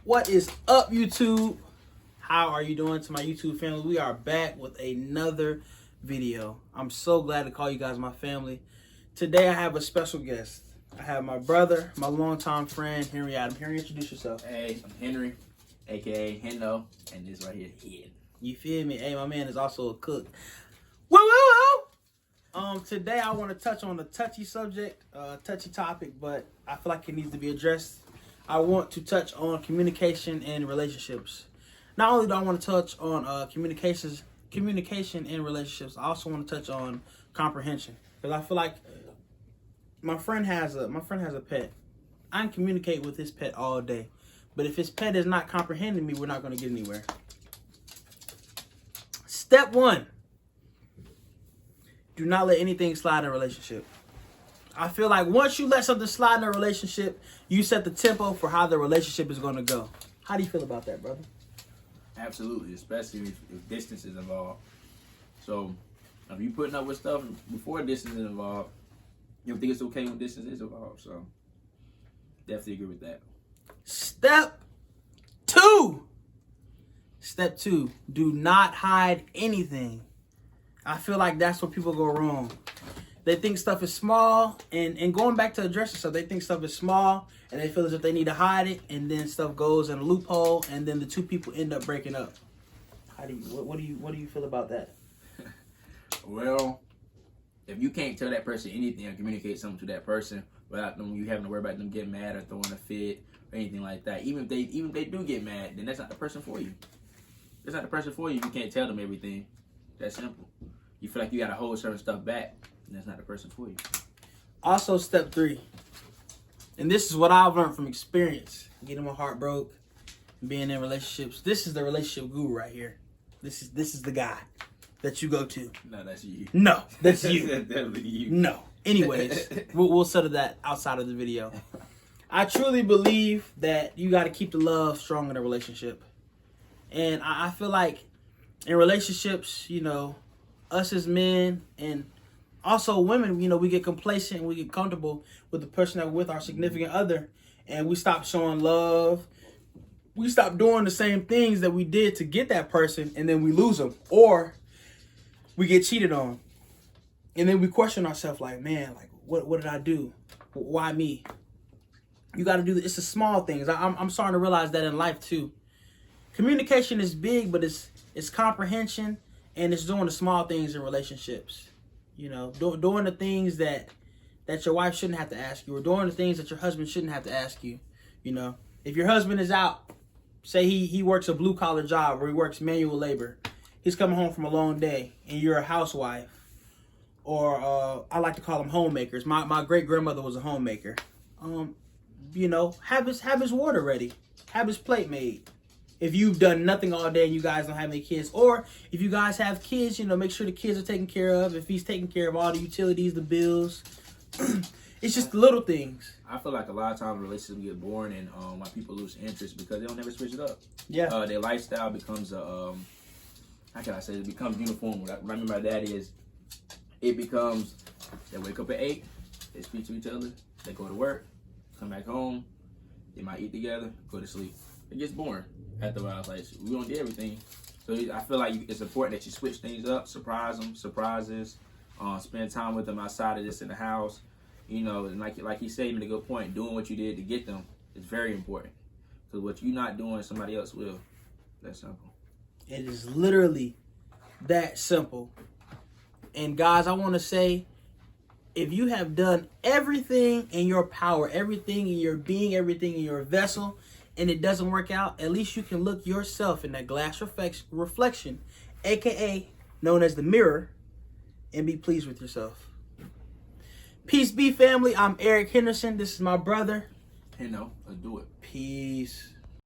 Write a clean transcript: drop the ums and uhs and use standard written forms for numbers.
What is up, YouTube? How are you doing to my YouTube family? We are back with another video. I'm so glad to call you guys my family. Today I have a special guest. I have my brother, my longtime friend, Henry Adam. Henry, introduce yourself. Hey, I'm Henry, aka Hendo, and this right here, Hen. You feel me? Hey, my man is also a cook. Woo, woo, woo! Today I want to touch on a touchy subject, touchy topic, but I feel like it needs to be addressed. I want to touch on communication and relationships. Not only do I want to touch on communication in relationships, I also want to touch on comprehension, because I feel like my friend has a pet. I can communicate with his pet all day, but if his pet is not comprehending me, we're not going to get anywhere. Step 1. Do not let anything slide in a relationship. I feel like once you let something slide in a relationship, you set the tempo for how the relationship is going to go. How do you feel about that, brother? Absolutely, especially if distance is involved. So, if you're putting up with stuff before distance is involved, you don't think it's okay when distance is involved. So, definitely agree with that. Step 2. Step 2. Do not hide anything. I feel like that's where people go wrong. They think stuff is small, and going back to addressing stuff, they think stuff is small, and they feel as if they need to hide it, and then stuff goes in a loophole, and then the two people end up breaking up. What do you feel about that? Well, if you can't tell that person anything or communicate something to that person without them, you having to worry about them getting mad or throwing a fit or anything like that. Even if they do get mad, then that's not the person for you. That's not the person for you. You can't tell them everything. That's simple. You feel like you gotta hold certain stuff back, and that's not the person for you. Also, step 3, and this is what I've learned from experience, getting my heart broke, being in relationships. This is the relationship guru right here. This is the guy that you go to. No, that's you. No, that's you. That's definitely you. No. Anyways, we'll settle that outside of the video. I truly believe that you got to keep the love strong in a relationship. And I feel like in relationships, you know, us as men and also women, you know, we get complacent and we get comfortable with the person that we're with, our significant other, and we stop showing love. We stop doing the same things that we did to get that person, and then we lose them. Or we get cheated on. And then we question ourselves like, man, like, what did I do? Why me? You got to do this. It's the small things. I'm starting to realize that in life too. Communication is big, but it's comprehension, and it's doing the small things in relationships. You know, doing the things that your wife shouldn't have to ask you, or doing the things that your husband shouldn't have to ask you. You know, if your husband is out, say he works a blue collar job or he works manual labor, he's coming home from a long day, and you're a housewife, or I like to call them homemakers. My great grandmother was a homemaker. You know, have his water ready, have his plate made. If you've done nothing all day and you guys don't have any kids, or if you guys have kids, you know, make sure the kids are taken care of. If he's taking care of all the utilities, the bills, it's just the little things. I feel like a lot of times relationships get boring and why people lose interest because they don't never switch it up. Yeah. Their lifestyle becomes how can I say it? It becomes uniform. What I remember my dad is, it becomes they wake up at 8, they speak to each other, they go to work, come back home, they might eat together, go to sleep. It gets boring after a while. Like, we don't do everything. So I feel like it's important that you switch things up, surprises, spend time with them outside of this in the house. You know, and like he said, he made a good point. Doing what you did to get them is very important. Because what you're not doing, somebody else will. That's simple. It is literally that simple. And guys, I want to say, if you have done everything in your power, everything in your being, everything in your vessel, and it doesn't work out, at least you can look yourself in that glass reflection, aka known as the mirror, and be pleased with yourself. Peace be, family. I'm Eric Henderson. This is my brother. You know, let's do it. Peace.